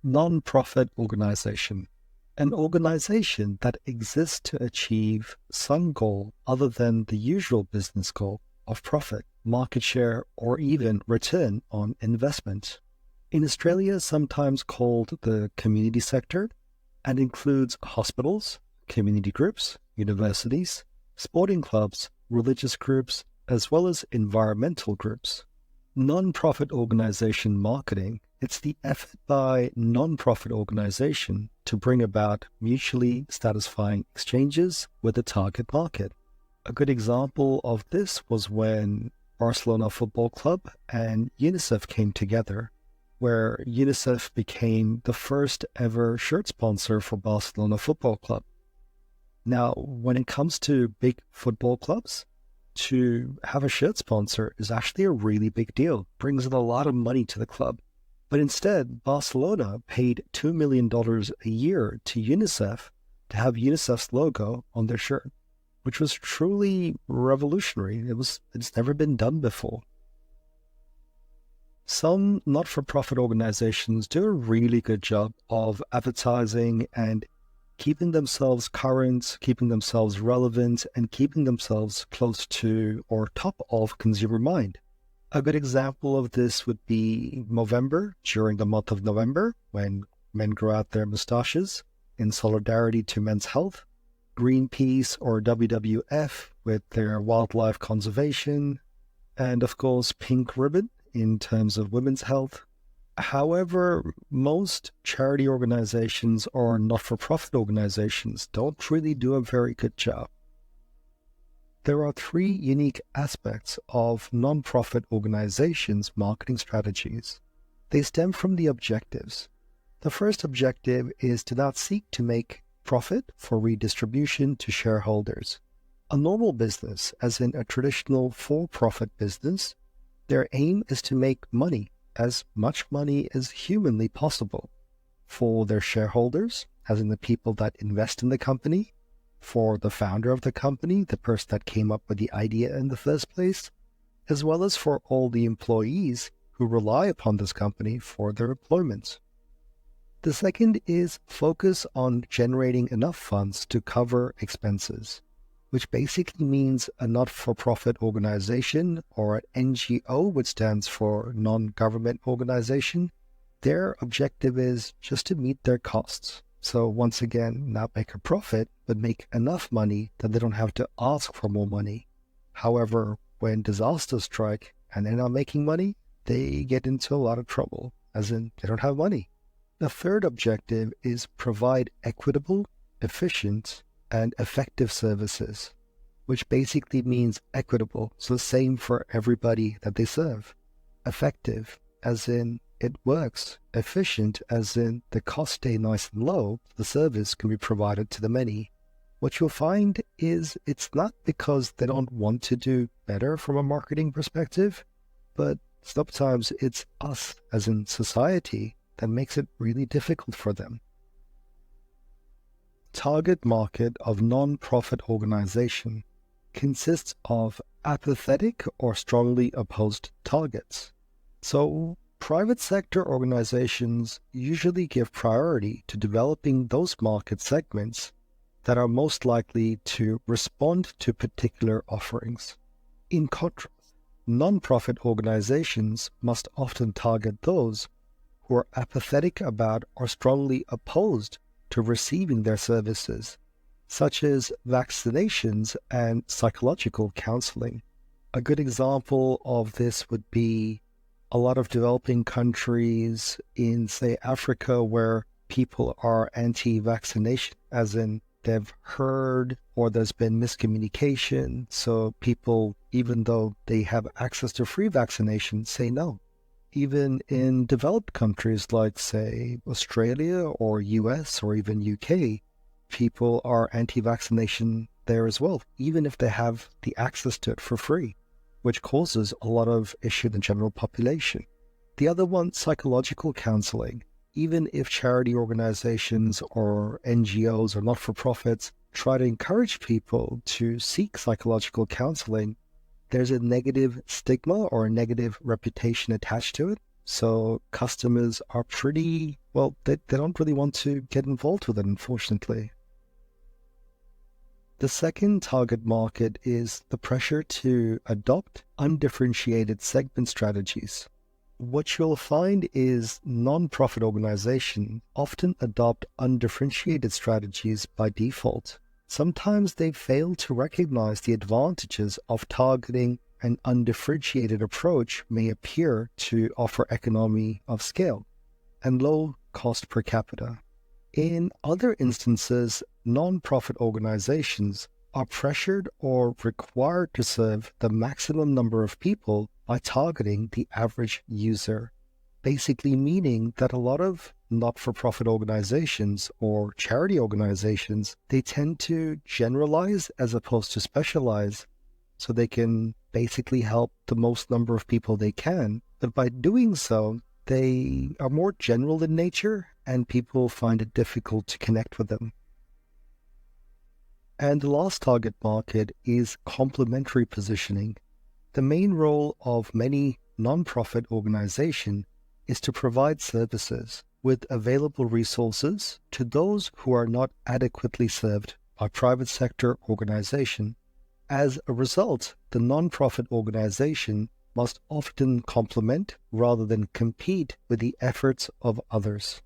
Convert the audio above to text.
Non-profit organization. An organization that exists to achieve some goal other than the usual business goal of profit, market share, or even return on investment. In Australia, sometimes called the community sector, and includes hospitals, community groups, universities, sporting clubs, religious groups, as well as environmental groups. Non-profit organization marketing, it's the effort by non-profit organization to bring about mutually satisfying exchanges with the target market. A good example of this was when Barcelona Football Club and UNICEF came together, where UNICEF became the first ever shirt sponsor for Barcelona Football Club. Now, when it comes to big football clubs, to have a shirt sponsor is actually a really big deal, brings in a lot of money to the club. But instead, Barcelona paid $2 million a year to UNICEF to have UNICEF's logo on their shirt, which was truly revolutionary. It's never been done before. Some not-for-profit organizations do a really good job of advertising and keeping themselves current, keeping themselves relevant, and keeping themselves close to or top of consumer mind. A good example of this would be Movember, during the month of November, when men grow out their mustaches in solidarity to men's health. Greenpeace or WWF with their wildlife conservation. And of course, Pink Ribbon in terms of women's health. However, most charity organizations or not-for-profit organizations don't really do a very good job. There are three unique aspects of non-profit organizations' marketing strategies. They stem from the objectives. The first objective is to not seek to make profit for redistribution to shareholders. A normal business, as in a traditional for-profit business, their aim is to make money, as much money as humanly possible, for their shareholders, as in the people that invest in the company, for the founder of the company, the person that came up with the idea in the first place, as well as for all the employees who rely upon this company for their employment. The second is focus on generating enough funds to cover expenses, which basically means a not-for-profit organization, or an NGO, which stands for non-government organization. Their objective is just to meet their costs. So once again, not make a profit, but make enough money that they don't have to ask for more money. However, when disasters strike and they're not making money, they get into a lot of trouble, as in they don't have money. The third objective is provide equitable, efficient, and effective services, which basically means equitable, so the same for everybody that they serve. Effective, as in it works. Efficient, as in the costs stay nice and low, the service can be provided to the many. What you'll find is it's not because they don't want to do better from a marketing perspective, but sometimes it's us, as in society, that makes it really difficult for them. Target market of non-profit organization consists of apathetic or strongly opposed targets. So private sector organizations usually give priority to developing those market segments that are most likely to respond to particular offerings. In contrast, non-profit organizations must often target those who are apathetic about or strongly opposed to receiving their services, such as vaccinations and psychological counseling. A good example of this would be a lot of developing countries in, say, Africa, where people are anti-vaccination, as in they've heard or there's been miscommunication. So people, even though they have access to free vaccination, say no. Even in developed countries like, say, Australia or US or even UK, people are anti-vaccination there as well, even if they have the access to it for free, which causes a lot of issue in the general population. The other one, psychological counseling. Even if charity organizations or NGOs or not-for-profits try to encourage people to seek psychological counseling, there's a negative stigma or a negative reputation attached to it. So customers are pretty well, they don't really want to get involved with it, unfortunately. The second target market is the pressure to adopt undifferentiated segment strategies. What you'll find is non-profit organizations often adopt undifferentiated strategies by default. Sometimes they fail to recognize the advantages of targeting an undifferentiated approach may appear to offer economy of scale and low cost per capita. In other instances, non-profit organizations are pressured or required to serve the maximum number of people by targeting the average user, basically meaning that a lot of not-for-profit organizations or charity organizations, they tend to generalize as opposed to specialize, so they can basically help the most number of people they can. But by doing so, they are more general in nature and people find it difficult to connect with them. And the last target market is complementary positioning. The main role of many non-profit organizations is to provide services with available resources to those who are not adequately served by private sector organizations. As a result, the non-profit organization must often complement rather than compete with the efforts of others.